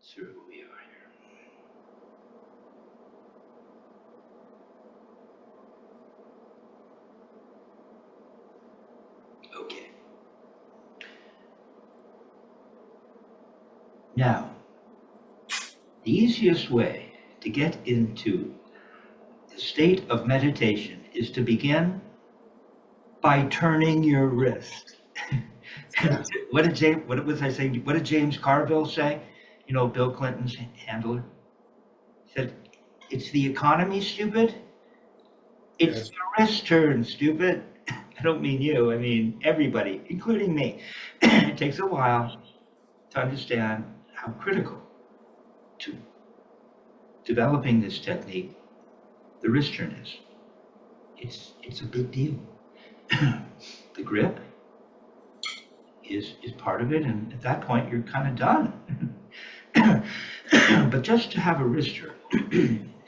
See where we are here. Okay. Now, the easiest way to get into the state of meditation is to begin by turning your wrist. What was I saying? What did James Carville say? You know, Bill Clinton's handler? He said, it's the economy, stupid. It's Yes. the wrist turn, stupid. I don't mean you, I mean everybody, including me. It takes a while to understand how critical to developing this technique the wrist turn is. It's a big deal. The grip is part of it, and at that point you're kind of done. But just to have a wrist turn,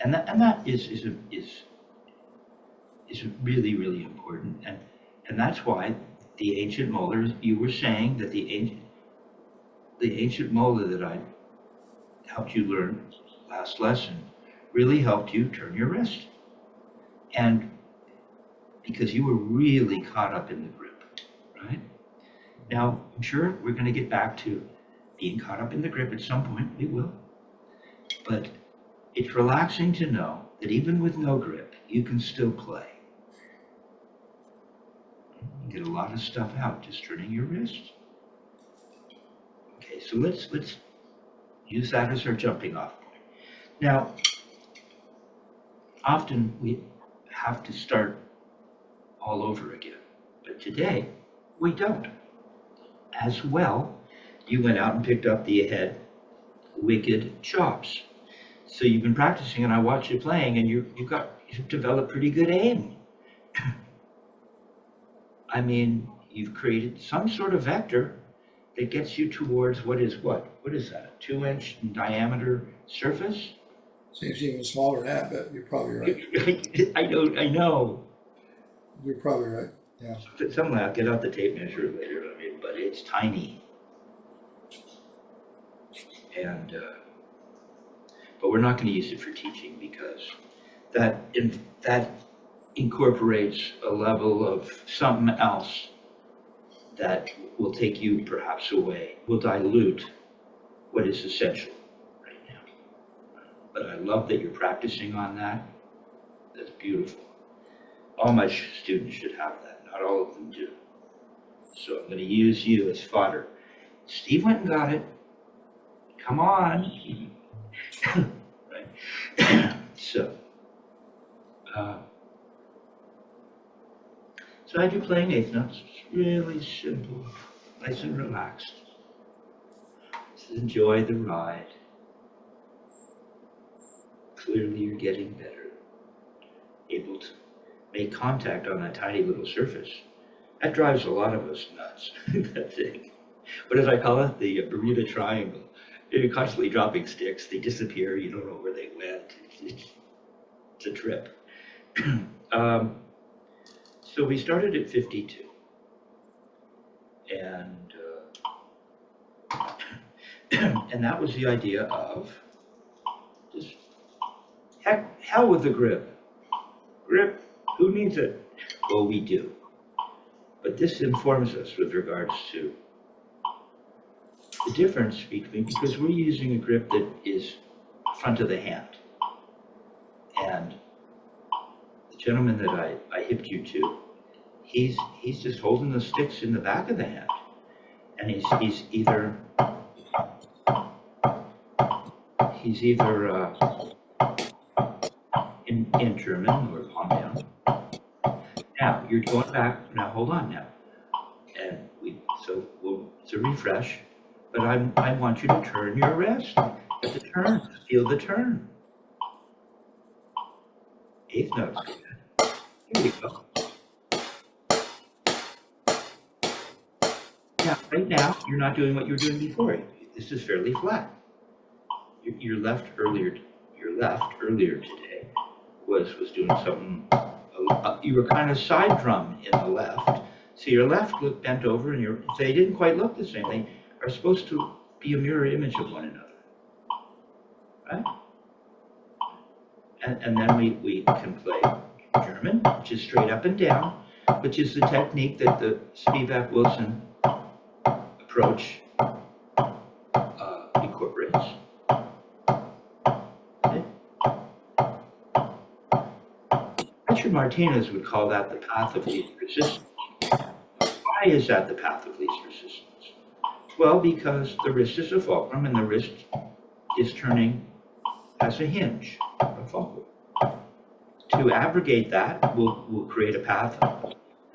and that is really, really important. And that's why the ancient molars, you were saying that the ancient molar that I helped you learn last lesson really helped you turn your wrist. And because you were really caught up in the grip, right? Now, I'm sure we're going to get back to being caught up in the grip at some point, we will. But it's relaxing to know that even with no grip, you can still play. You get a lot of stuff out just turning your wrist. Okay, so let's use that as our jumping off point. Now, often we have to start all over again, but today we don't. As well, you went out and picked up the head wicked chops. So you've been practicing, and I watched you playing, and you've developed pretty good aim. I mean, you've created some sort of vector that gets you towards what is that? A 2-inch in diameter surface? Seems even smaller than that, but you're probably right. I know. You're probably right. Yeah. Someone I'll get out the tape measure later. I mean, but it's tiny. And but we're not going to use it for teaching because that incorporates a level of something else that will take you perhaps away, will dilute what is essential right now. But I love that you're practicing on that. That's beautiful. All my students should have that. Not all of them do. So I'm going to use you as fodder. Steve went and got it. Come on. Right. So I do playing eighth notes. It's really simple, nice and relaxed. Just enjoy the ride. Clearly you're getting better. Able to make contact on that tiny little surface. That drives a lot of us nuts, that thing. What did I call it? The Bermuda Triangle. You're constantly dropping sticks. They disappear. You don't know where they went. It's a trip. So we started at 52. And that was the idea of just hell with the grip. Grip, who needs it? Well, we do. But this informs us with regards to the difference between, because we're using a grip that is front of the hand. And the gentleman that I hipped you to, he's just holding the sticks in the back of the hand. And he's either in German or palm down. Now you're going back. Now hold on now, and it's a refresh. But I want you to turn your wrist. At the turn, feel the turn. Eighth notes. Here we go. Now, right now, you're not doing what you were doing before. This is fairly flat. Your left earlier today was doing something. You were kind of side drum in the left, so your left looked bent over, and they didn't quite look the same. They are supposed to be a mirror image of one another. right? And then we can play German, which is straight up and down, which is the technique that the Spivak-Wilson approach incorporates. Okay. Richard Martinez would call that the path of least resistance. Why is that the path of least resistance? Well, because the wrist is a fulcrum and the wrist is turning as a hinge, a fulcrum. To abrogate that, we'll create a path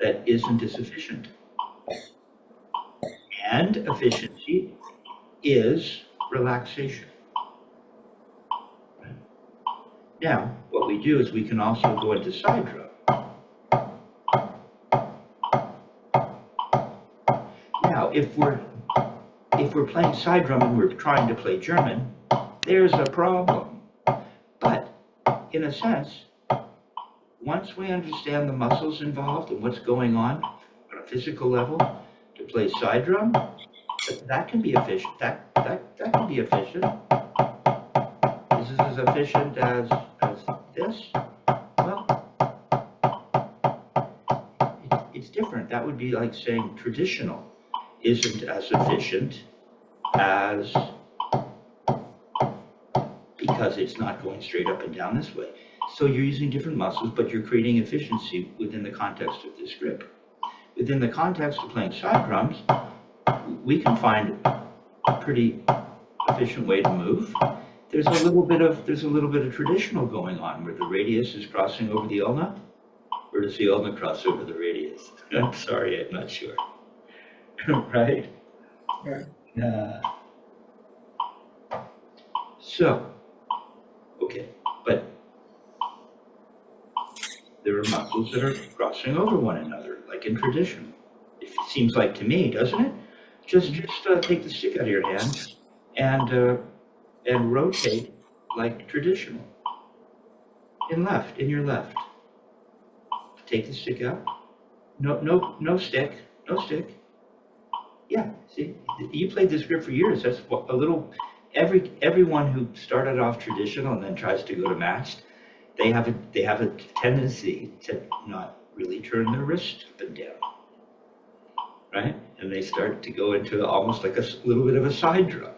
that isn't as efficient. And efficiency is relaxation. Right? Now, what we do is we can also go into side drum. Now, if we're playing side drum and we're trying to play German, there's a problem. But in a sense, once we understand the muscles involved and what's going on a physical level to play side drum, that can be efficient. That can be efficient. Is this as efficient as this? Well, it's different. That would be like saying traditional isn't as efficient as, because it's not going straight up and down this way. So you're using different muscles, but you're creating efficiency within the context of this grip. Within the context of playing side drums, we can find a pretty efficient way to move. There's a little bit of traditional going on where the radius is crossing over the ulna, or does the ulna cross over the radius? I'm sorry, I'm not sure. Right? Right. So, okay, but there are muscles that are crossing over one another, like in traditional. It seems like to me, doesn't it? Just take the stick out of your hand and rotate like traditional. In your left. Take the stick out. No stick. Yeah, see, you played this grip for years. That's a little. Everyone who started off traditional and then tries to go to matched, they have a tendency to not really turn their wrist up and down, right? And they start to go into almost like a little bit of a side drum,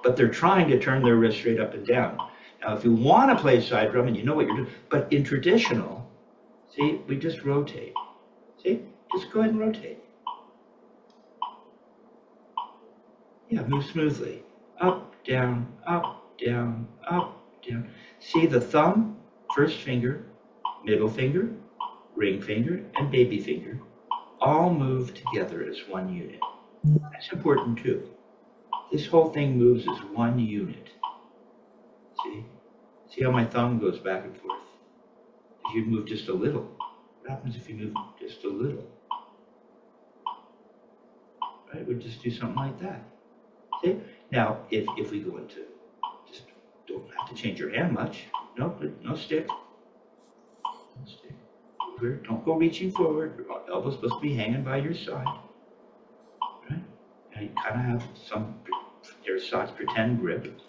but they're trying to turn their wrist straight up and down. Now, if you want to play side drum and you know what you're doing, but in traditional, see, we just rotate. See, just go ahead and rotate. Yeah, move smoothly. Up, down, up, down, up, down. See the thumb, first finger, middle finger, ring finger, and baby finger all move together as one unit. That's important too. This whole thing moves as one unit. See how my thumb goes back and forth? If you move just a little, what happens if you move just a little? Right, we'll just do something like that. See? Now, if we go into, just don't have to change your hand much. No stick. No stick. Don't go reaching forward. Your elbow's supposed to be hanging by your side. Right? Now you kind of have some air sides pretend grip.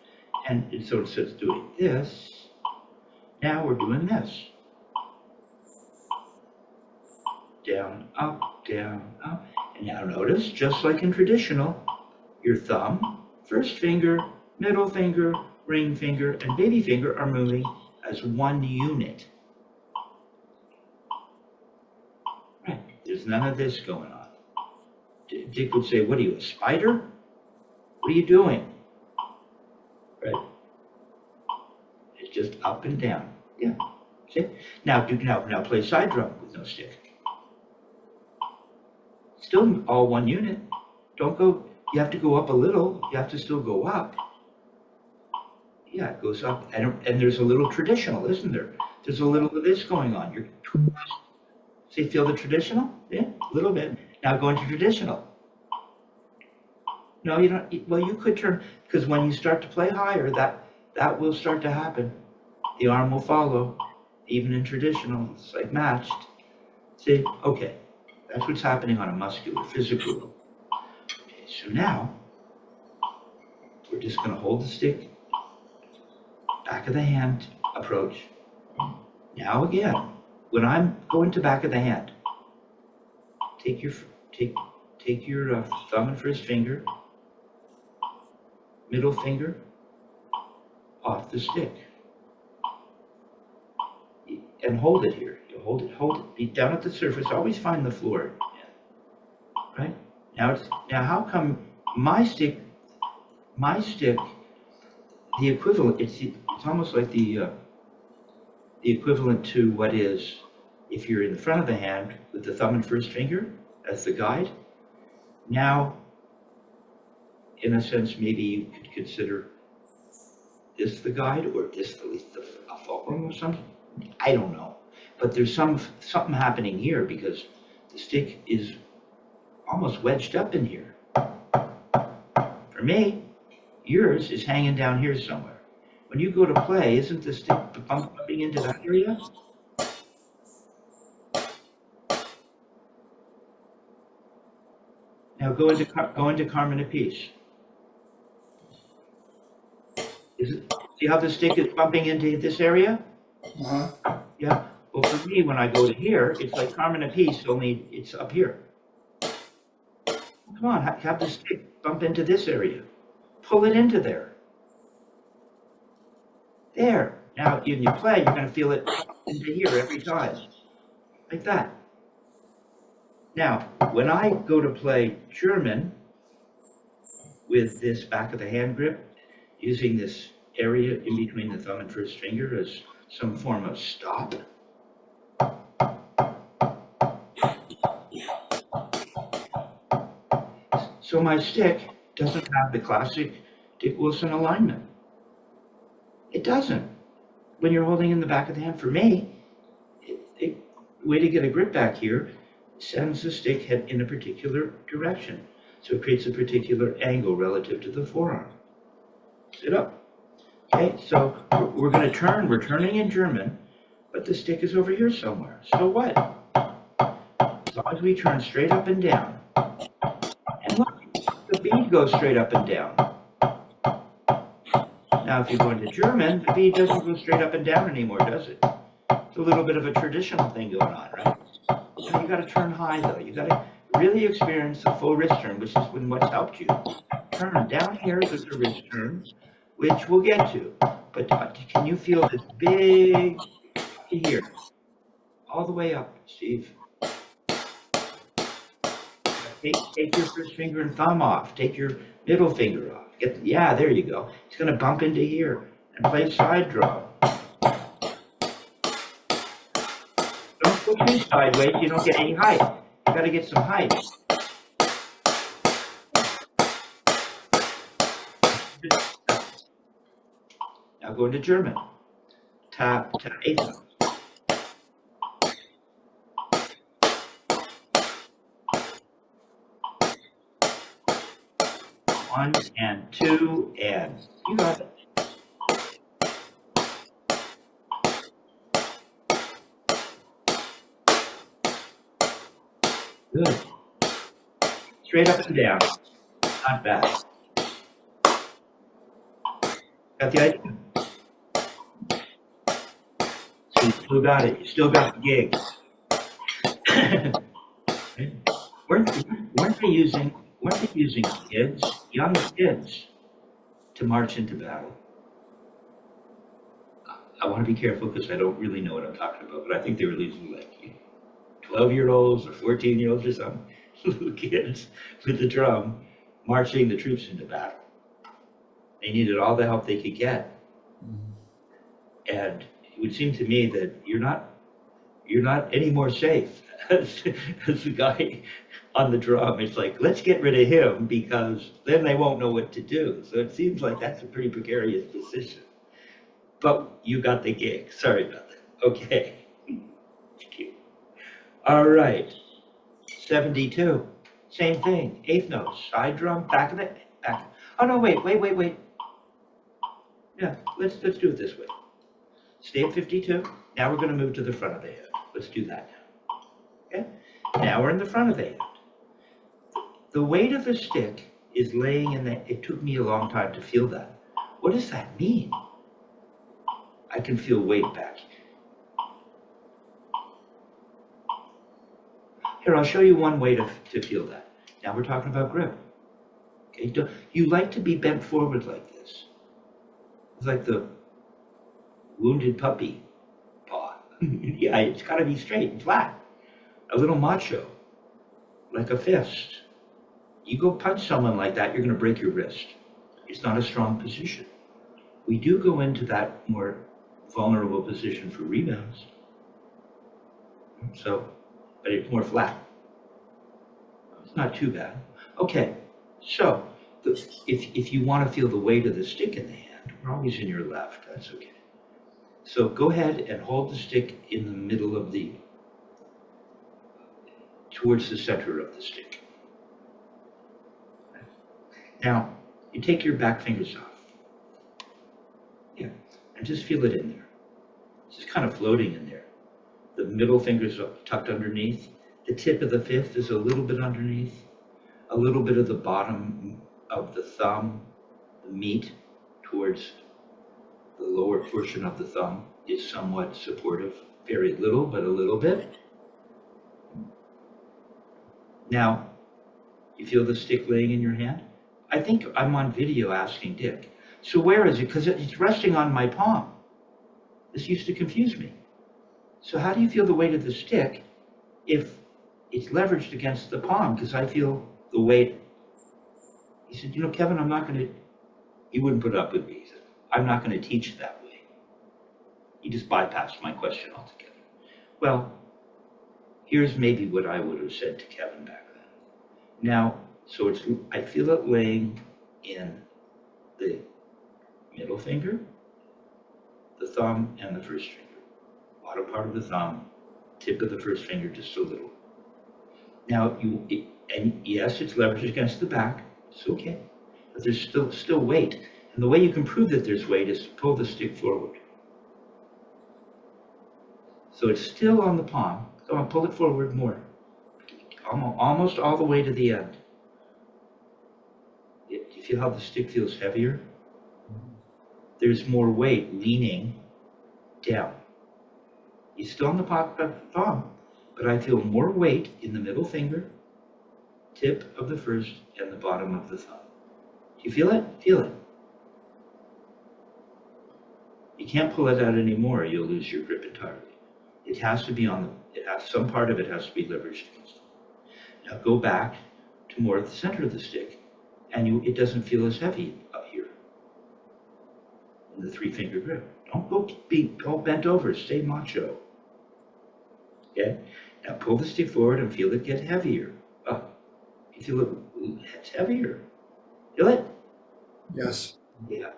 And so instead of doing this, now we're doing this. Down, up, and now notice, just like in traditional, your thumb, first finger, middle finger, ring finger, and baby finger are moving as one unit. Right, there's none of this going on. Dick would say, what are you, a spider? What are you doing? Right, it's just up and down, yeah, see? Now play side drum with no stick. Still all one unit. Don't go, you have to go up a little. You have to still go up. Yeah, it goes up. And there's a little traditional, isn't there? There's a little of this going on. See, feel the traditional? Yeah, a little bit. Now go into traditional. No, you don't. Well, you could turn, because when you start to play higher, that will start to happen. The arm will follow, even in traditional. It's like matched. See, okay. That's what's happening on a muscular, physical level. Okay, so now, we're just going to hold the stick back of the hand approach. Now again, when I'm going to back of the hand, take your thumb and first finger, middle finger off the stick, and hold it here. You hold it. Be down at the surface. Always find the floor. Right now, how come my stick, the equivalent? It's almost like the equivalent to what is if you're in the front of the hand with the thumb and first finger as the guide. Now, in a sense, maybe you could consider this the guide, or this a fulcrum or something. I don't know, but there's something happening here because the stick is almost wedged up in here. For me, yours is hanging down here somewhere. When you go to play, isn't the stick bumping into that area? Now go into Carmen Apiece. See how the stick is bumping into this area? Uh-huh. Yeah. Well, for me, when I go to here, it's like Carmen Apiece, only it's up here. Come on, have the stick bump into this area. Pull it into there. There. Now, when you play, you're going to feel it into here every time. Like that. Now, when I go to play German with this back of the hand grip, using this area in between the thumb and first finger as some form of stop, so my stick doesn't have the classic Dick Wilson alignment. It doesn't. When you're holding in the back of the hand, for me, the way to get a grip back here sends the stick head in a particular direction. So it creates a particular angle relative to the forearm. Sit up. Okay, so we're going to turn. We're turning in German, but the stick is over here somewhere. So what? As long as we turn straight up and down. And look, the bead goes straight up and down. Now, if you go into German, the bead doesn't go straight up and down anymore, does it? It's a little bit of a traditional thing going on, right? Now you got to turn high, though. You got to really experience the full wrist turn, which is what's helped you. Turn down here is the wrist turn, which we'll get to. But can you feel this big here, all the way up, Steve? Take your first finger and thumb off. Take your middle finger off. Yeah, there you go. It's going to bump into here and play side draw. Don't go too sideways. You don't get any height. You got to get some height. Now go into German. Tap, tap, eighth note. 1 and 2 and you got it. Good. Straight up and down. Not bad. Got the idea? So you still got it. You still got the gig. Weren't they using kids, young kids, to march into battle? I want to be careful because I don't really know what I'm talking about, but I think they were using like 12-year-olds or 14-year-olds or something, little kids with the drum marching the troops into battle. They needed all the help they could get. And it would seem to me that you're not any more safe as the guy on the drum. It's like, let's get rid of him because then they won't know what to do. So it seems like that's a pretty precarious position. But you got the gig. Sorry about that. Okay. Thank you. All right. 72. Same thing. Eighth note. Side drum. Back of the back. Oh no! Wait. Yeah. Let's do it this way. Stay at 52. Now we're going to move to the front of the head. Let's do that now. Okay. Now we're in the front of the head. The weight of the stick is laying in the. It took me a long time to feel that. What does that mean? can feel weight back. Here, I'll show you one way to feel that. Now we're talking about grip. Okay, you like to be bent forward like this. It's like the wounded puppy paw. Yeah, it's got to be straight and flat. A little macho, like a fist. You go punch someone like that, you're going to break your wrist. It's not a strong position. We do go into that more vulnerable position for rebounds. So, but it's more flat. It's not too bad. Okay, so if you want to feel the weight of the stick in the hand, we're always in your left, that's okay. So go ahead and hold the stick in the middle of towards the center of the stick. Now, you take your back fingers off. Yeah, and just feel it in there. It's just kind of floating in there. The middle finger's tucked underneath. The tip of the fifth is a little bit underneath. A little bit of the bottom of the thumb, the meat towards the lower portion of the thumb is somewhat supportive. Very little, but a little bit. Now, you feel the stick laying in your hand? I think I'm on video asking Dick, so where is it? Because it's resting on my palm. This used to confuse me. So how do you feel the weight of the stick if it's leveraged against the palm? Because I feel the weight. He said, you know, Kevin, I'm not going to, he wouldn't put up with me. He said, I'm not going to teach that way. He just bypassed my question altogether. Well, here's maybe what I would have said to Kevin back then. Now, so I feel it laying in the middle finger, the thumb, and the first finger. Bottom part of the thumb, tip of the first finger, just a little. Now, and yes, it's leveraged against the back. It's okay, but there's still weight. And the way you can prove that there's weight is to pull the stick forward. So it's still on the palm. Come on, pull it forward more. Almost all the way to the end. Do you feel how the stick feels heavier? There's more weight leaning down. You're still on the thumb, but I feel more weight in the middle finger, tip of the first, and the bottom of the thumb. Do you feel it? Feel it. You can't pull it out anymore or you'll lose your grip entirely. It has to be some part of it has to be leveraged against it. Now go back to more at the center of the stick, and it doesn't feel as heavy up here in the 3-finger grip. Don't go be all bent over, stay macho. Okay? Now pull the stick forward and feel it get heavier. You feel it's heavier. Feel it? Yes. Yeah.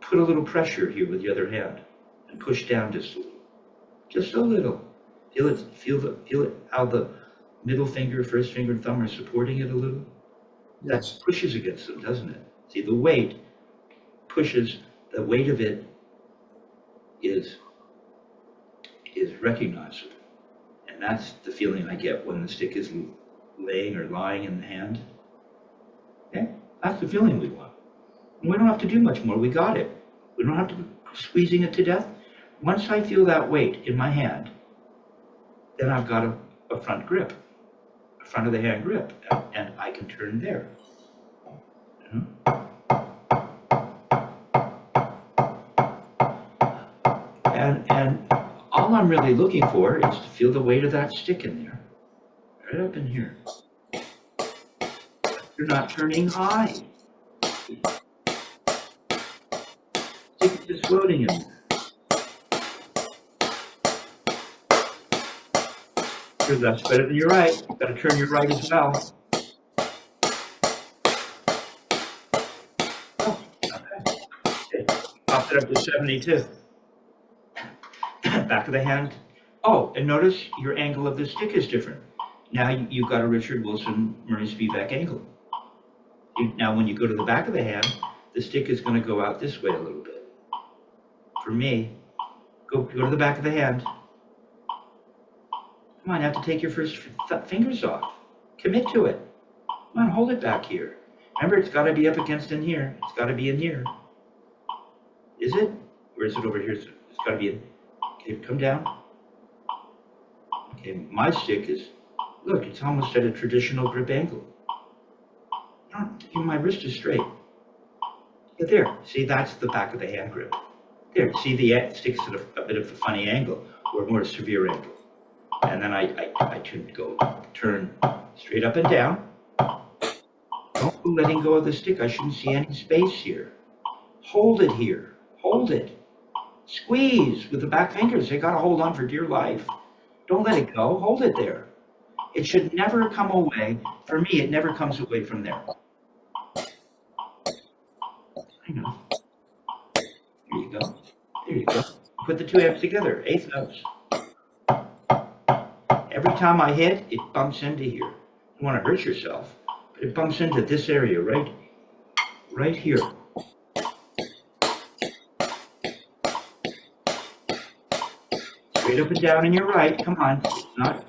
Put a little pressure here with the other hand and push down just a little. Just a little. Feel it, how the middle finger, first finger, and thumb are supporting it a little? Yes. That pushes against them, doesn't it? See, the weight pushes, the weight of it is recognizable. And that's the feeling I get when the stick is laying or lying in the hand. Okay? That's the feeling we want. And we don't have to do much more, we got it. We don't have to be squeezing it to death. Once I feel that weight in my hand, then I've got a front grip, a front of the hand grip, and I can turn there. And all I'm really looking for is to feel the weight of that stick in there, right up in here. You're not turning high. Stick is just floating in there. Your left's better than your right. You've got to turn your right as well. Oh, okay. Pop it up to 72. Back of the hand. Oh, and notice your angle of the stick is different. Now you've got a Richard Wilson Murray Spivak angle. Now when you go to the back of the hand, the stick is going to go out this way a little bit. For me, go to the back of the hand. Come on, you have to take your first fingers off. Commit to it. Come on, hold it back here. Remember, it's got to be up against in here. It's got to be in here. Is it? Or is it over here? It's got to be in. Okay, come down. Okay, my stick is, look, it's almost at a traditional grip angle. My wrist is straight. Yeah, there. See, that's the back of the hand grip. There, see, the stick's at a bit of a funny angle, or more severe angle. And then I turn straight up and down. Don't be letting go of the stick. I shouldn't see any space here. Hold it here. Hold it. Squeeze with the back fingers. They got to hold on for dear life. Don't let it go. Hold it there. It should never come away. For me, it never comes away from there. I know. There you go. There you go. Put the two halves together. Eighth notes. Every time I hit, it bumps into here. You don't want to hurt yourself, but it bumps into this area right here. Straight up and down in your right. Come on. It's not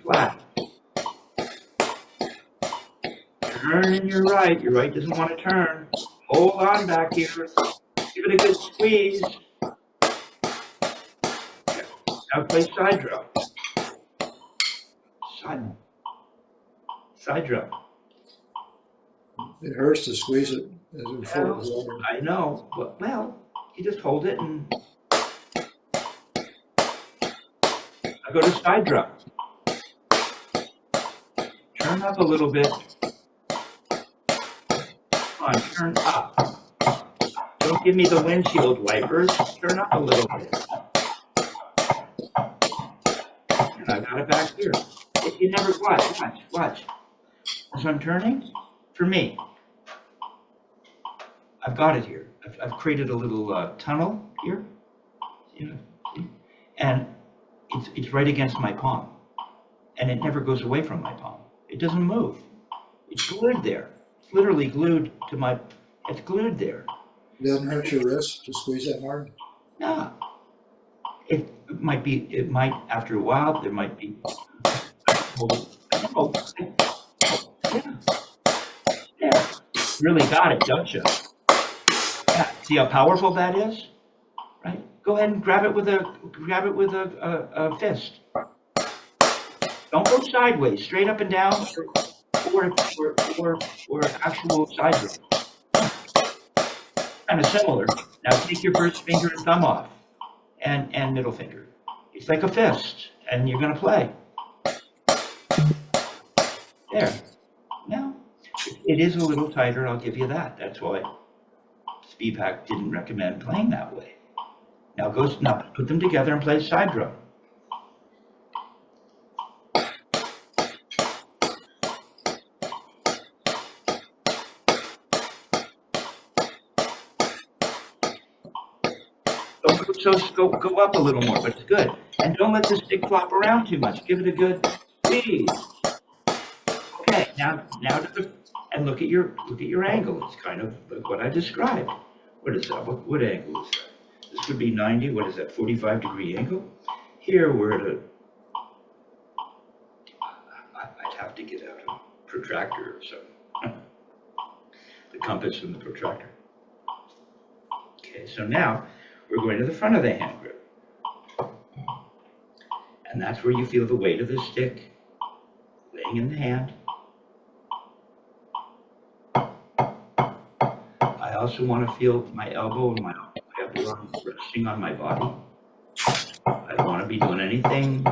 flat. Turn in your right. Your right doesn't want to turn. Hold on back here. Give it a good squeeze. Now play side drum. Side drum. It hurts to squeeze it as it folds over. I know. Well, you just hold it and I go to side drum. Turn up a little bit. Come on, turn up. Don't give me the windshield wipers. Turn up a little bit. And I got it back here. You never watch. As I'm turning, for me, I've got it here. I've created a little tunnel here, and it's right against my palm, and it never goes away from my palm. It doesn't move. It's glued there. It's literally glued to my. It's glued there. It doesn't hurt your wrist to squeeze that hard? No. It might be. It might after a while. There might be. Yeah. Really got it, don't you? Yeah. See how powerful that is, right? Go ahead and grab it with a fist. Don't go sideways, straight up and down, or actual side grip. Kind of similar. Now take your first finger and thumb off, and middle finger. It's like a fist, and you're going to play. There. Now, it is a little tighter, I'll give you that. That's why SpeedPack didn't recommend playing that way. Now put them together and play side drum. Go up a little more, but it's good. And don't let the stick flop around too much. Give it a good squeeze. Okay, now and look at your angle. It's kind of like what I described. What is that? What angle is that? This would be 90. What is that? 45-degree angle. Here we're at I'd have to get out a protractor or something. The compass and the protractor. Okay, so now we're going to the front of the hand grip. And that's where you feel the weight of the stick laying in the hand. I also want to feel my elbow and my upper arm resting on my body. I don't want to be doing anything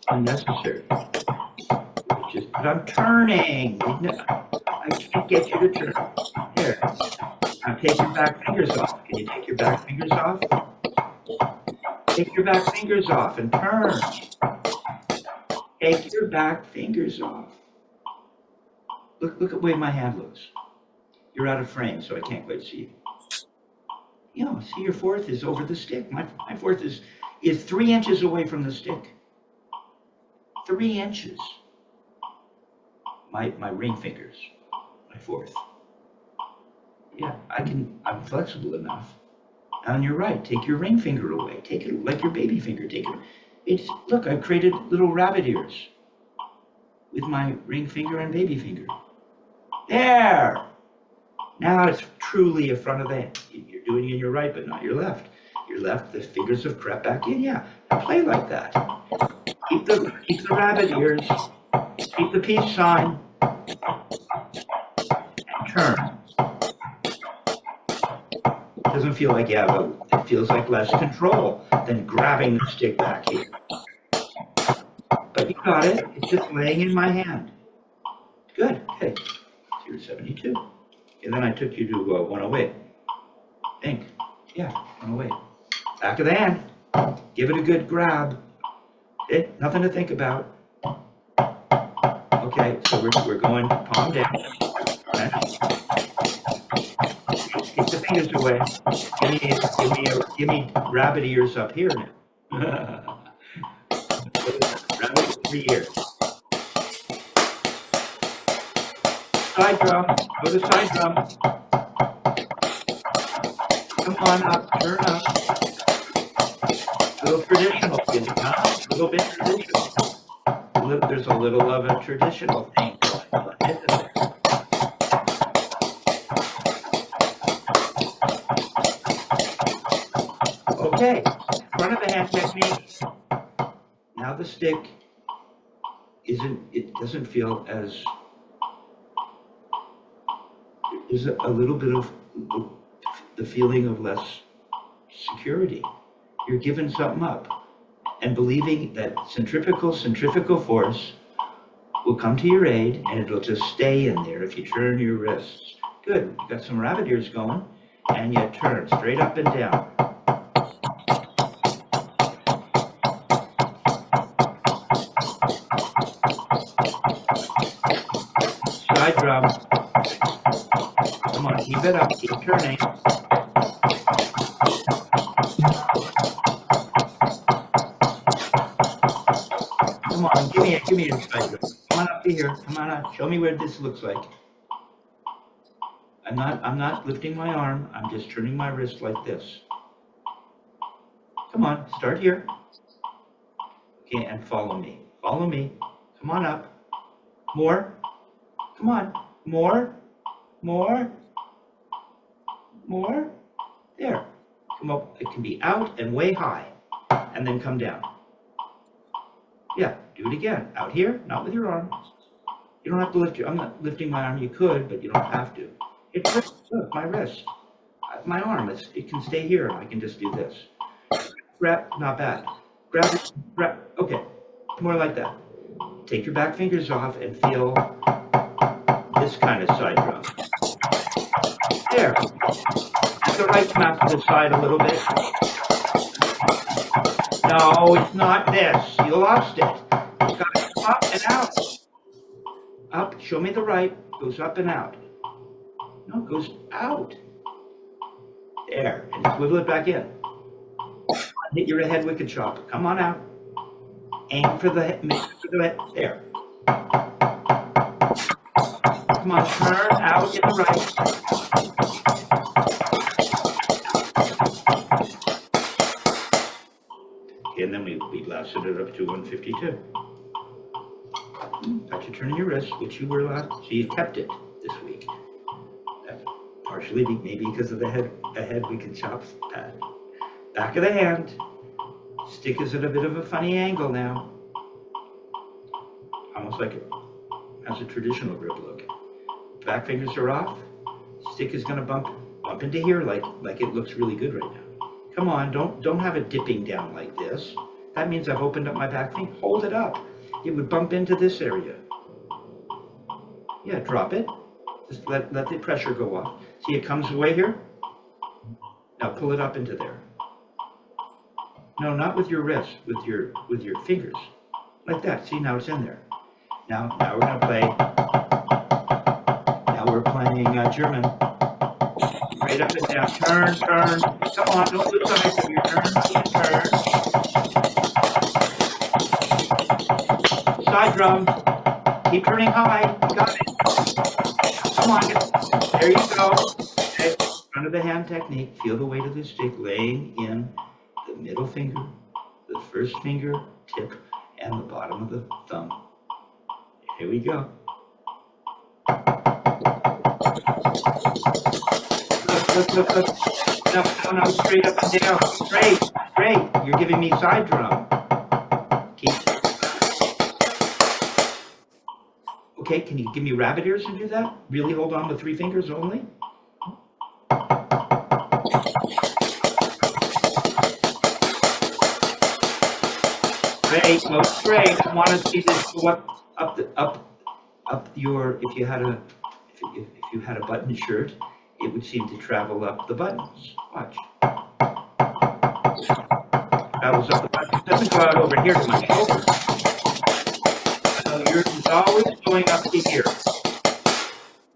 unnecessary. But I'm turning. I can't get you to turn. Here. Now take your back fingers off. Can you take your back fingers off? Take your back fingers off and turn. Take your back fingers off. Look at the way my hand looks. You're out of frame, so I can't quite see you. See your fourth is over the stick. My fourth is 3 inches away from the stick. 3 inches. My ring fingers. My fourth. Yeah, I'm flexible enough. On your right, take your ring finger away. Take it like your baby finger. Look, I've created little rabbit ears with my ring finger and baby finger. There! Now it's truly a front of the hand. You're doing it in your right, but not your left. Your left, the fingers have crept back in. Yeah, now play like that. Keep the rabbit ears. Keep the peace sign. And turn. It doesn't feel like you have it feels like less control than grabbing the stick back here. But you got it. It's just laying in my hand. Good. Okay. 072. And then I took you to 108. Think. Yeah, 108. Back of the hand. Give it a good grab. Nothing to think about. Okay, so we're going palm down. Right. Keep the fingers away. Give me rabbit ears up here now. Rabbit ears. Side drum. Go to side drum. Come on up. Turn up. A little traditional, huh? A little bit traditional. There's a little of a traditional thing going on, isn't there? Okay, front of the hand technique. Now the stick it doesn't feel as, there's a little bit of the feeling of less security. You're giving something up and believing that centrifugal force will come to your aid and it'll just stay in there if you turn your wrists. Good, you got some rabbit ears going and you turn straight up and down. Side drum. Come on, keep it up, keep turning. Come on, give me a side drum. Come on up here, come on up, show me what this looks like. I'm not lifting my arm, I'm just turning my wrist like this. Come on, start here. Okay, and follow me. Follow me. Come on up. More. Come on. More. More. More. There. Come up. It can be out and way high. And then come down. Yeah, do it again. Out here, not with your arm. You don't have to lift I'm not lifting my arm. You could, but you don't have to. It's look, my wrist. My arm, it can stay here and I can just do this. Grab, not bad. Grab, okay. More like that. Take your back fingers off and feel this kind of side drum. There. Keep the right come out to the side a little bit. No, it's not this. You lost it. It's got to come up and out. Up, show me the right. Goes up and out. No, it goes out. There. And swivel it back in. Hit your head wicked chop. Come on out. Aim for the head. There. Come on, turn out in the right. Okay, and then we blasted it up to 152. Got you turning your wrist, which you were allowed. So you kept it this week. That's partially maybe because of the head wicked chops pad. Back of the hand. Stick is at a bit of a funny angle now. Almost like it has a traditional grip look. Back fingers are off. Stick is going to bump into here like it looks really good right now. Come on, don't have it dipping down like this. That means I've opened up my back finger. Hold it up. It would bump into this area. Yeah, drop it. Just let the pressure go off. See, it comes away here. Now pull it up into there. No, not with your wrist, with your fingers. Like that. See, now it's in there. Now we're going to play. Now we're playing German. Right up and down. Turn. Come on, don't lose sight of your turn. Side drum. Keep turning high. Got it. Come on. There you go. Okay. Front of the hand technique. Feel the weight of the stick laying in the middle finger, the first finger tip, and the bottom of the thumb. Here we go. Look. No, straight up and down. Straight. You're giving me side drum. Okay, can you give me rabbit ears and do that? Really hold on with 3 fingers only? Straight, go straight. I want to see this go up your, if you had a button shirt, it would seem to travel up the buttons. Watch. Travels up the buttons. It doesn't go out over here to my shoulder. So yours is always going up to here.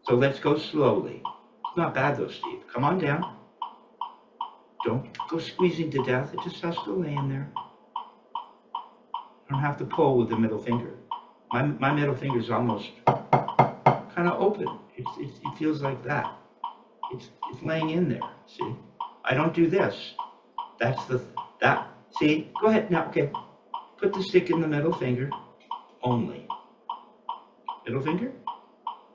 So let's go slowly. It's not bad though, Steve. Come on down. Don't go squeezing to death. It just has to lay in there. I don't have to pull with the middle finger. My middle finger is almost kind of open. It feels like that. It's laying in there. See, I don't do this. That's that. See, go ahead now. Okay, put the stick in the middle finger only. Middle finger.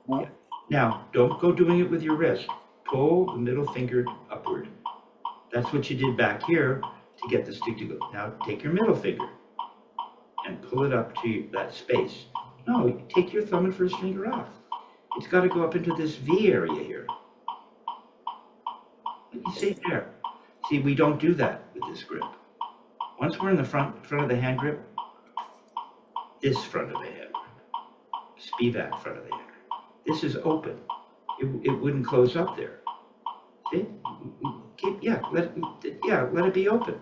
No. Now, don't go doing it with your wrist. Pull the middle finger upward. That's what you did back here to get the stick to go. Now, take your middle finger and pull it up to that space. No, take your thumb and first finger off. It's got to go up into this V area here. You see there. See, we don't do that with this grip. Once we're in the front of the hand grip, this front of the hand grip, Spivak front of the hand grip, this is open. It wouldn't close up there. See? Let it be open.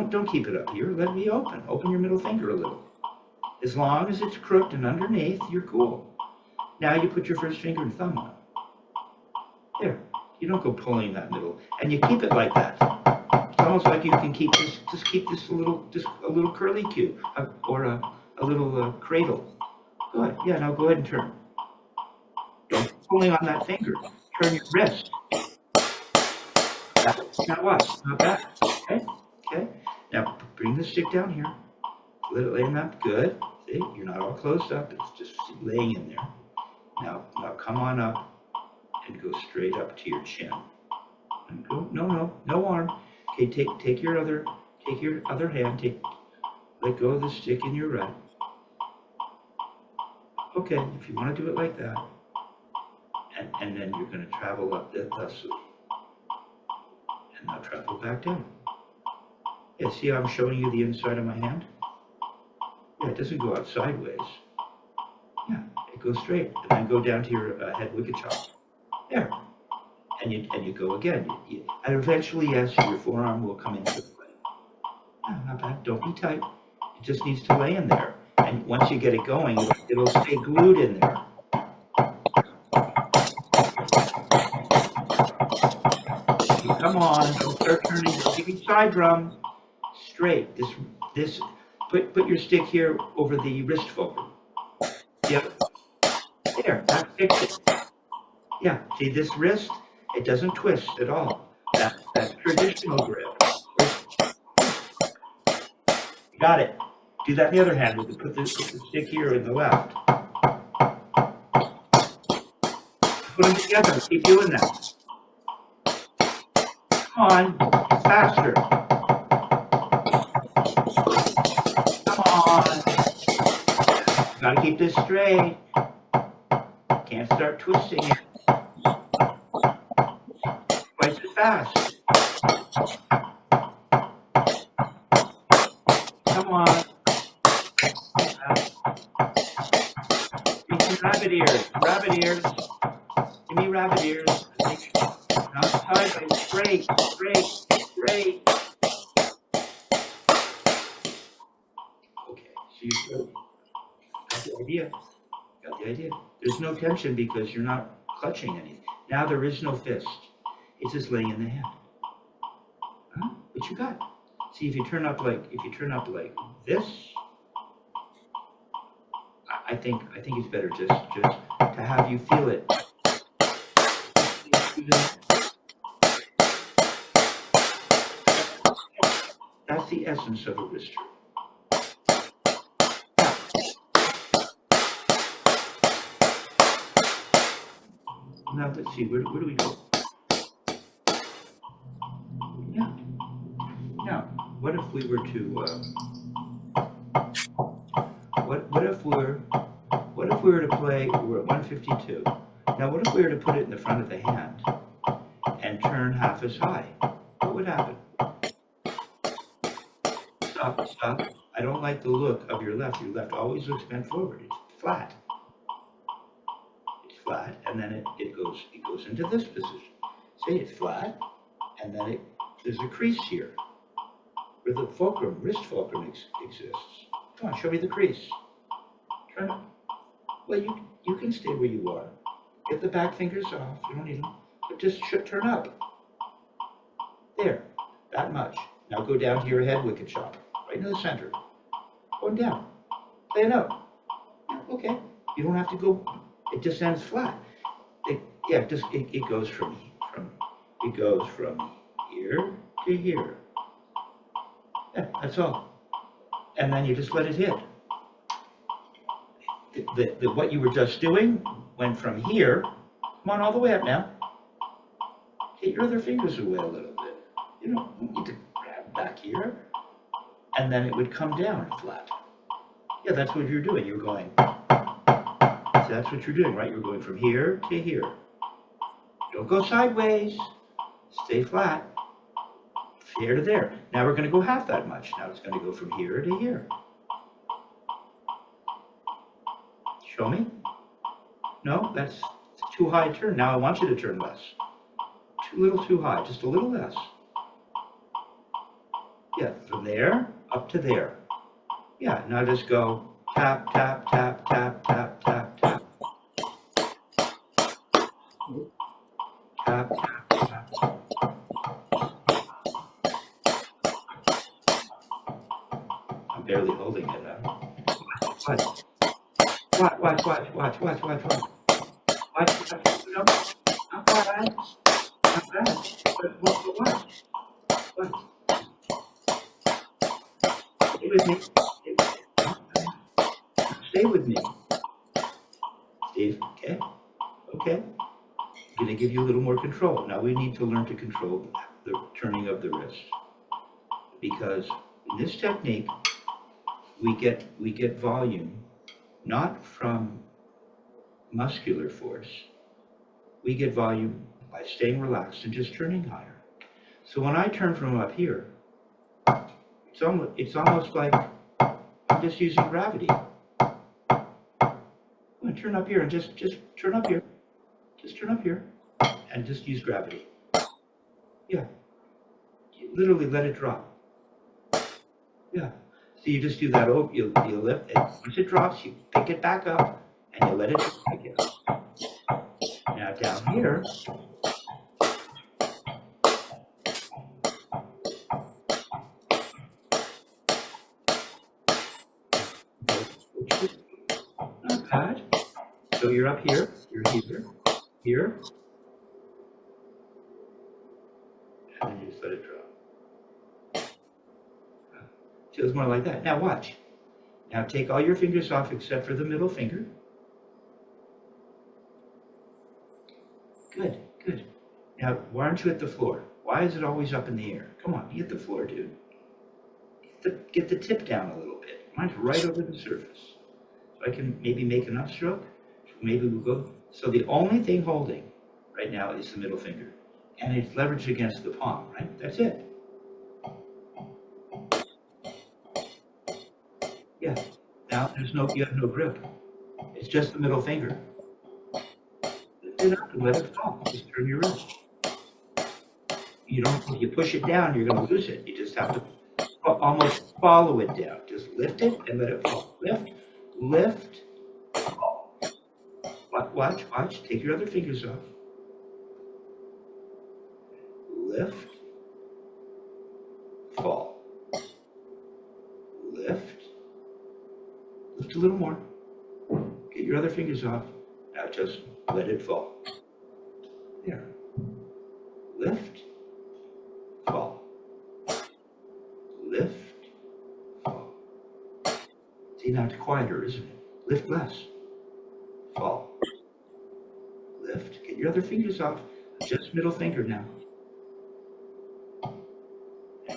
Don't keep it up here. Let it be open. Open your middle finger a little. As long as it's crooked and underneath, you're cool. Now you put your first finger and thumb on. There. You don't go pulling that middle, and you keep it like that. It's almost like you can keep this. Just keep this a little curly cue, or a little cradle. Good. Yeah. Now go ahead and turn. Don't pulling on that finger. Turn your wrist. Now what? Not bad. Okay. Now bring the stick down here. Let it lay in that. Good. See, you're not all closed up. It's just laying in there. Now come on up and go straight up to your chin. And go. No arm. Okay. Take your other hand. Let go of the stick in your right. Okay. If you want to do it like that, and then you're going to travel up thusly. And now travel back down. Yeah, see how I'm showing you the inside of my hand? Yeah, it doesn't go out sideways. Yeah, it goes straight. And then go down to your head wicked chop. There. And you go again. And eventually, yes, your forearm will come into play. Yeah, not bad. Don't be tight. It just needs to lay in there. And once you get it going, it'll stay glued in there. Come on, don't start turning. Give me side drum. Straight. This. Put your stick here over the wrist fulcrum. Yep. There. That fixed it. Yeah. See this wrist? It doesn't twist at all. That's traditional grip. Got it. Do that in the other hand. Put the stick here in the left. Put them together. Keep doing that. Come on, faster. Come on. Gotta keep this straight. Can't start twisting it. Twice as fast. Come on. Give me rabbit ears. Give me rabbit ears. Not sideways, straight. Okay, so you got the idea. There's no tension because you're not clutching anything. Now there is no fist. It's just laying in the hand. Huh? What you got? See, if you turn up like this, I think it's better just to have you feel it. That's the essence of a wrister. Now let's see, where do we go? Yeah. Now, what if we were to, what if we were to play, we're at 152. Now, what if we were to put it in the front of the hand and turn half as high? What would happen? Stop, stop. I don't like the look of your left. Your left always looks bent forward. It's flat. It's flat, and then it goes into this position. See, it's flat, and then there's a crease here where the fulcrum, wrist fulcrum exists. Come on, show me the crease. Turn it. Well, you can stay where you are. Get the back fingers off. You don't need them. But just turn up. There, that much. Now go down to your head wicket chop, right in the center. Going down. Play a note. Okay. You don't have to go. It just ends flat. It goes from here to here. Yeah, that's all. And then you just let it hit. What you were just doing went from here. Come on, all the way up now. Get your other fingers away a little bit. You don't need to grab back here. And then it would come down flat. Yeah, that's what you're doing. You're going. So that's what you're doing, right? You're going from here to here. Don't go sideways. Stay flat. Here to there. Now we're going to go half that much. Now it's going to go from here to here. Show me. No, that's too high a turn. Now I want you to turn less. Too little too high, just a little less. Yeah, from there up to there. Yeah, now just go tap, tap, tap, tap, tap, tap, tap. Tap, tap, tap. I'm barely holding it now. Watch. Watch. No, not bad. Not bad. But watch. Stay with me. Stay with me. Steve, okay? Okay. I'm going to give you a little more control. Now we need to learn to control the turning of the wrist. Because in this technique, we get volume not from muscular force. We get volume by staying relaxed and just turning higher. So when I turn from up here, it's almost like I'm just using gravity. I'm going to turn up here and just turn up here. Just turn up here and just use gravity. Yeah. You literally let it drop. Yeah. So you just do that over, you lift it. Once it drops, you pick it back up and you let it drop again. Now down here, not bad. So you're up here, you're here, and then you just let it drop. Feels more like that. Now watch. Now take all your fingers off except for the middle finger. Good. Now, why aren't you at the floor? Why is it always up in the air? Come on, be at the floor, dude. Get the tip down a little bit. Mine's right over the surface. So I can maybe make an upstroke. Maybe we'll go. So the only thing holding right now is the middle finger. And it's leveraged against the palm, right? That's it. Yeah. Now you have no grip. It's just the middle finger. Lift it up and let it fall. Just turn your wrist. If you push it down, you're going to lose it. You just have to almost follow it down. Just lift it and let it fall. Lift, fall. Watch. Take your other fingers off. Lift, fall. Lift a little more. Get your other fingers off. Now just let it fall. There. Lift, fall. Lift, fall. See, now it's quieter, isn't it? Lift less. Fall. Lift. Get your your other finger's off. Just middle finger now. Yeah,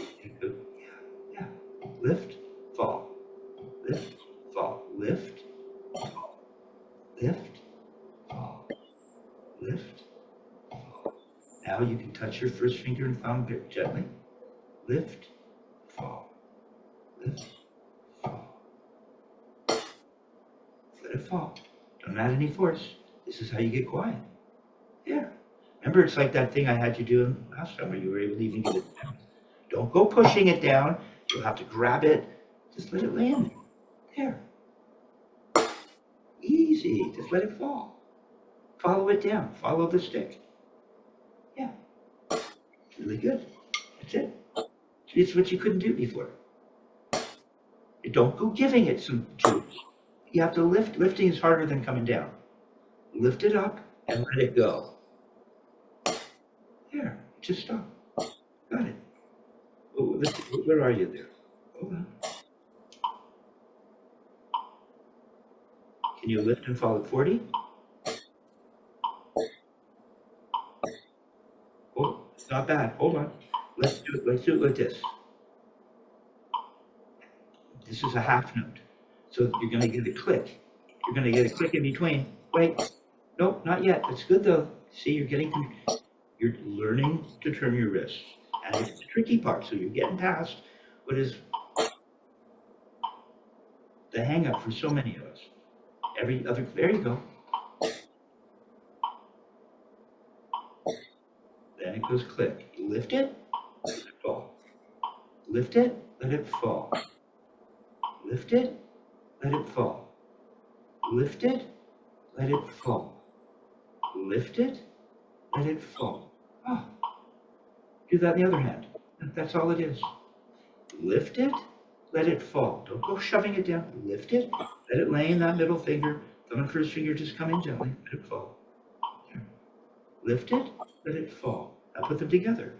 yeah. Lift, fall, lift, fall, lift, fall, lift, fall, lift, fall. Now you can touch your first finger and thumb gently. Lift, fall, lift, fall. Let it fall. Don't add any force. This is how you get quiet. Yeah. Remember, it's like that thing I had you do last time where you were able to even get it down. Don't go pushing it down. You'll have to grab it. Just let it land there. Easy. Just let it fall. Follow it down. Follow the stick. Yeah. Really good. That's it. It's what you couldn't do before. Don't go giving it some tubes. You have to lift. Lifting is harder than coming down. Lift it up and let it go. There. Just stop. Got it. Oh, where are you there? Hold on. Can you lift and fall at 40? Oh, it's not bad. Hold on. Let's do it. Let's do it like this. This is a half note. So you're going to get a click. You're going to get a click in between. Wait. Nope, not yet. That's good though. See, you're learning to turn your wrist. And it's the tricky part. So you're getting past what is the hang up for so many of us. There you go. Then it goes click. You lift it, let it fall. Lift it, let it fall. Lift it, let it fall. Lift it, let it fall. Lift it, let it fall. Ah, do that in the other hand. That's all it is. Lift it, let it fall. Don't go shoving it down. Lift it, let it lay in that middle finger. Thumb and first finger just come in gently. Let it fall. There. Lift it, let it fall. Now put them together.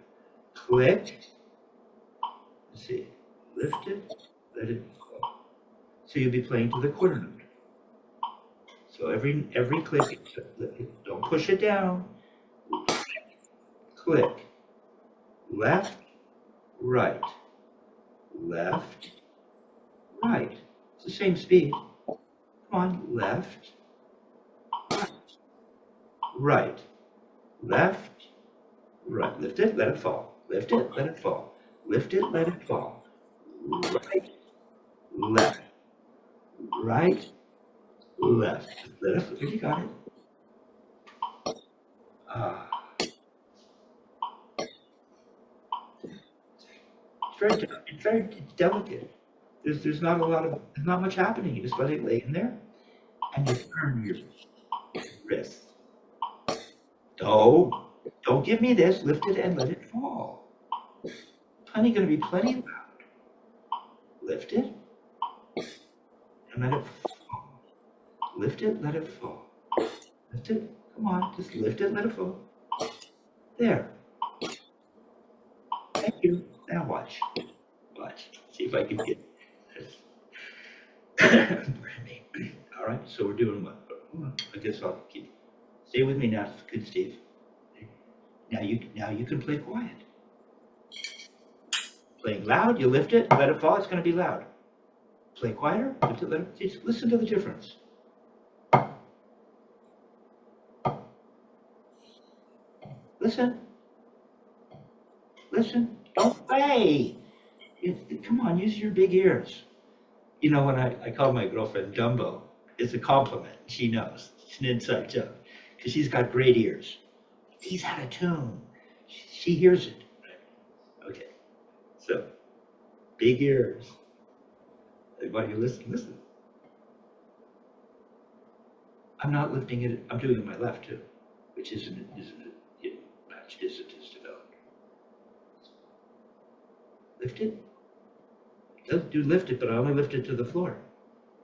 Click. Let's see. Lift it, let it fall. So you'll be playing to the quarter note. So every click, don't push it down. Click. Left, right. Left, right. It's the same speed. Come on, left, right, left, right. Lift it, let it fall. Lift it, let it fall. Lift it, let it fall. Right, left, right, left. Let it. You got it. Ah. It's very delicate. There's not much happening. You just let it lay in there, and you turn your wrist. Don't give me this. Lift it and let it fall. Going to be plenty loud. Lift it and let it fall. Lift it, let it fall. Lift it. Come on, just lift it, let it fall. There. Thank you. Now watch. Watch. See if I can get this. Pardon me. All right. So we're doing what? I guess I'll keep. Stay with me now. Good, Steve. Now you can play quiet. Playing loud, you lift it, let it fall, it's going to be loud. Play quieter, lift it, let it, just listen to the difference. Listen. Listen. Don't play. Come on, use your big ears. You know, when I call my girlfriend Dumbo, it's a compliment. She knows. It's an inside joke. Because she's got great ears. He's out of tune. She hears it. Okay. So, big ears. While you listen. I'm not lifting it. I'm doing it with my left too, which isn't it matched as it is developed. Lift it. Do lift it, but I only lift it to the floor,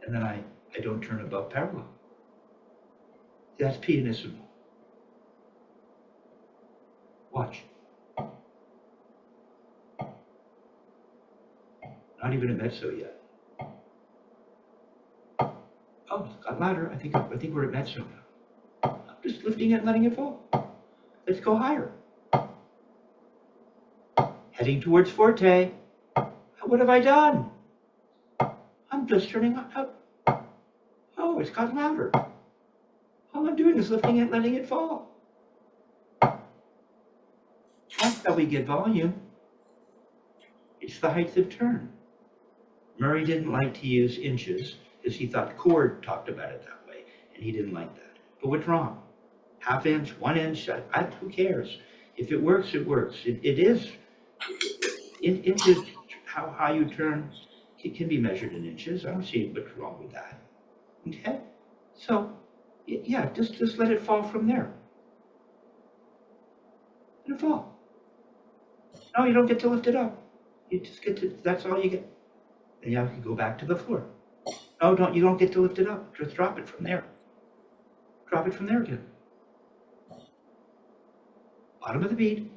and then I don't turn above parallel. That's pianissimo. Watch. Not even a mezzo yet. Oh, it's got louder. I think we're at mezzo now. just lifting it and letting it fall. Let's go higher. Heading towards forte. What have I done? I'm just turning up. Oh, it's gotten louder. All I'm doing is lifting it, letting it fall. That's how we get volume. It's the height of turn. Murray didn't like to use inches because he thought Cord talked about it that way, and he didn't like that. But what's wrong? Half inch, 1 inch, who cares? If it works, it works. It is. Inches, how high you turn, it can be measured in inches. I don't see what's wrong with that. Okay? So, yeah, just let it fall from there. Let it fall. No, you don't get to lift it up. You just get to, that's all you get. And now you can go back to the floor. No, you don't get to lift it up. Just drop it from there. Drop it from there again. Bottom of the bead.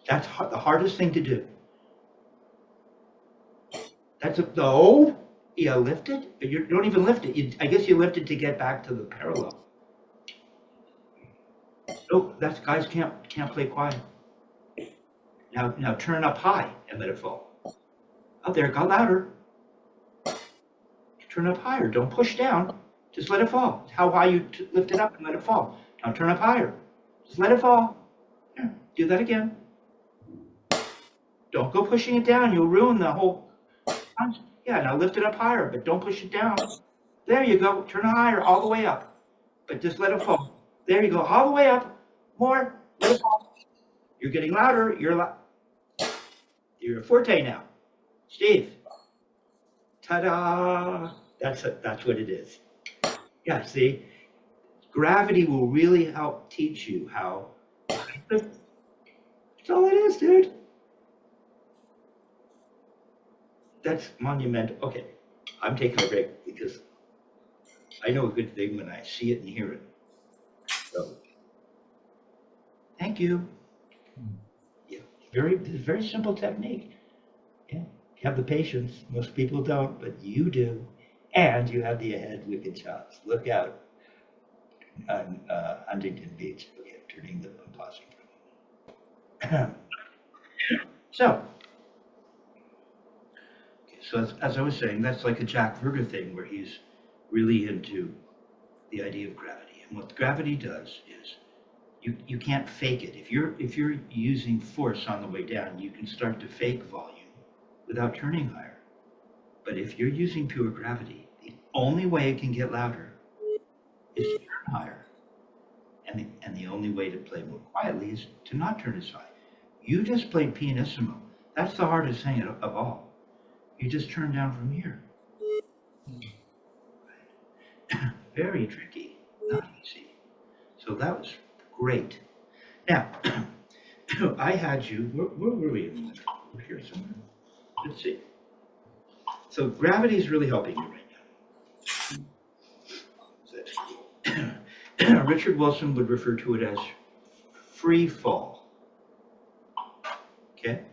That's the hardest thing to do. No, you lift it. You don't even lift it. I guess you lift it to get back to the parallel. No, guys can't play quiet. Now turn up high and let it fall. Up there, go louder. Turn up higher. Don't push down. Just let it fall. It's how high you lift it up and let it fall. Now turn up higher. Just let it fall. Here, do that again. Don't go pushing it down. You'll ruin the whole. Yeah, now lift it up higher, but don't push it down. There you go. Turn it higher, all the way up. But just let it fall. There you go, all the way up. More. Let it fall. You're getting louder. You're a forte now. Steve. Ta-da! That's what it is. Yeah, see? Gravity will really help teach you how. That's all it is, dude. That's monumental. Okay, I'm taking a break because I know a good thing when I see it and hear it. So, thank you. Yeah, very simple technique. Yeah, you have the patience. Most people don't, but you do. And you have the ahead wicked chops. Look out on Huntington Beach. Okay, turning the pausing for a moment. So as I was saying, that's like a Jack Verger thing where he's really into the idea of gravity. And what gravity does is you can't fake it. If you're using force on the way down, you can start to fake volume without turning higher. But if you're using pure gravity, the only way it can get louder is to turn higher. And the only way to play more quietly is to not turn as high. You just played pianissimo. That's the hardest thing of all. You just turn down from here. Very tricky, not easy. So that was great. Now, I had you, where were we? We're here somewhere. Let's see. So gravity is really helping you right now. So that's cool. Richard Wilson would refer to it as free fall. Okay?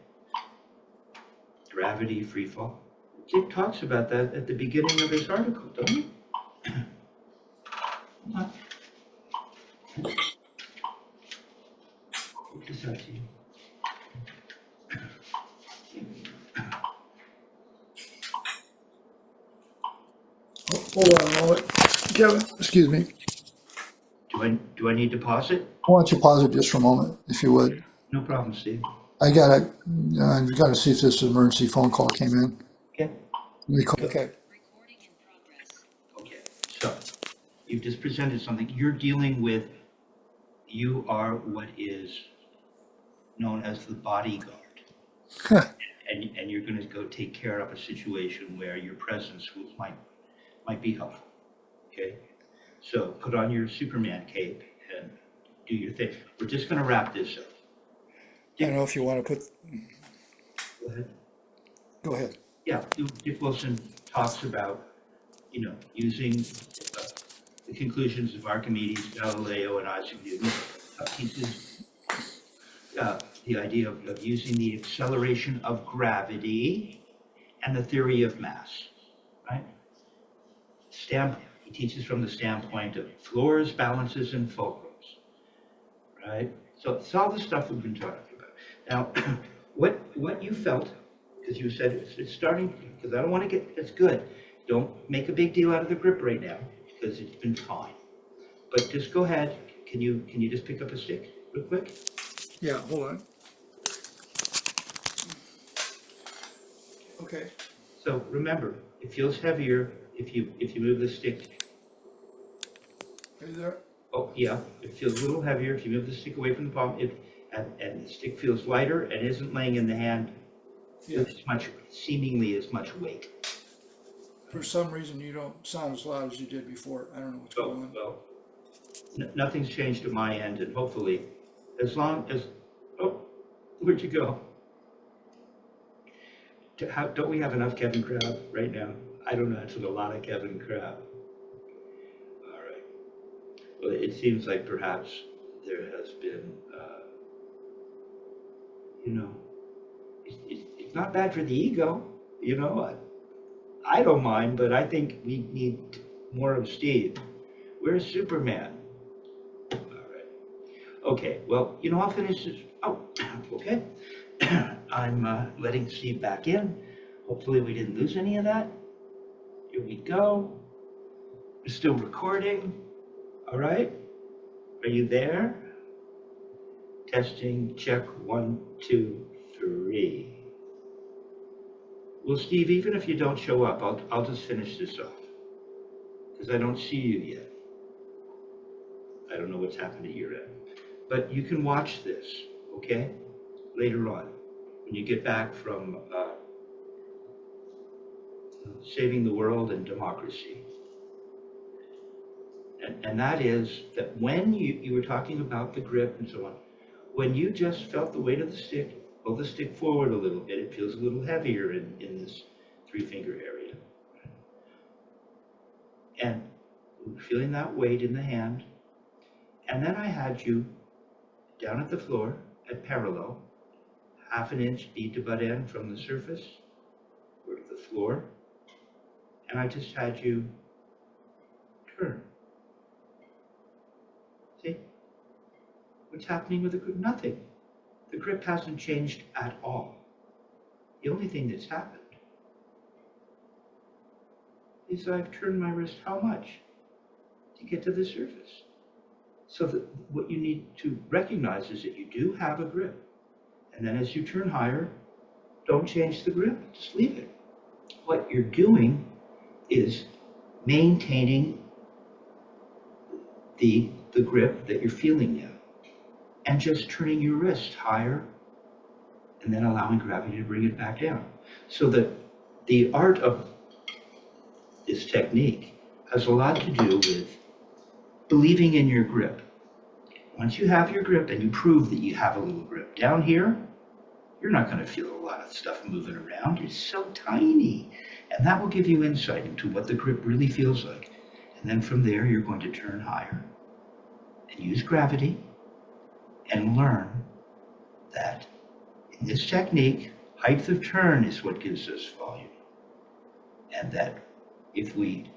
Gravity, free fall. Dick talks about that at the beginning of his article, don't he? What does that to you? Hold on a moment. Kevin, excuse me. Do I need to pause it? Why don't you pause it just for a moment, if you would? No problem, Steve. I gotta see if this emergency phone call came in. Okay. Okay. Okay. So you've just presented something. You're dealing with. You are what is known as the bodyguard. And you're going to go take care of a situation where your presence might be helpful. Okay, so put on your Superman cape and do your thing. We're just going to wrap this up. I don't know if you want to put. Go ahead. Go ahead. Yeah, Dick Wilson talks about using the conclusions of Archimedes, Galileo, and Isaac Newton. Teaches the idea of using the acceleration of gravity and the theory of mass, right? He teaches from the standpoint of floors, balances, and fulcrums, right? So it's all the stuff we've been talking about. Now, what you felt, because you said it's starting, because I don't want to get, it's good. Don't make a big deal out of the grip right now, because it's been fine. But just go ahead. Can you just pick up a stick real quick? Yeah, hold on. Okay. So remember, it feels heavier if you move the stick. Are you there? Oh yeah, it feels a little heavier if you move the stick away from the palm. And the stick feels lighter and isn't laying in the hand Yeah. with seemingly as much weight. For some reason, you don't sound as loud as you did before. I don't know what's Oh going on. well, nothing's changed at my end, and hopefully, as long as where'd you go? Don't we have enough Kevin Crabb right now? I don't know. It's a lot of Kevin Crabb. All right. Well, it seems like perhaps there has been, you know, it's not bad for the ego. You know, I don't mind, but I think we need more of Steve. Where's Superman? All right. Okay. Well, you know, I'll finish this. Oh, okay. I'm letting Steve back in. Hopefully we didn't lose any of that. Here we go. We're still recording. All right. Are you there? Testing, check, 1, 2, 3. Well, Steve, even if you don't show up, I'll just finish this off. Because I don't see you yet. I don't know what's happened at your end. But you can watch this, okay? Later on, when you get back from saving the world and democracy. And that is that when you were talking about the grip and so on, when you just felt the weight of the stick, pull the stick forward a little bit, it feels a little heavier in this 3-finger area. And feeling that weight in the hand. And then I had you down at the floor at parallel, 1/2 inch bead to butt end from the surface or to the floor. And I just had you turn. See? What's happening with the grip? Nothing. The grip hasn't changed at all. The only thing that's happened is I've turned my wrist how much to get to the surface. So that what you need to recognize is that you do have a grip. And then as you turn higher, don't change the grip, just leave it. What you're doing is maintaining the grip that you're feeling now. And just turning your wrist higher and then allowing gravity to bring it back down. So that the art of this technique has a lot to do with believing in your grip. Once you have your grip and you prove that you have a little grip down here, you're not going to feel a lot of stuff moving around. It's so tiny. And that will give you insight into what the grip really feels like. And then from there, you're going to turn higher and use gravity and learn that in this technique, height of turn is what gives us volume. And that if we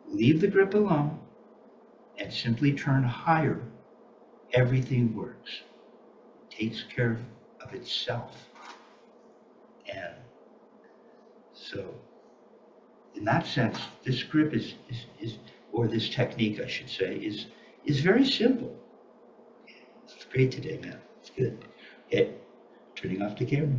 leave the grip alone and simply turn higher, everything works. It takes care of itself. And so, in that sense, this grip is or this technique, I should say, is very simple. It's great today, man. It's good. Okay, turning off the camera.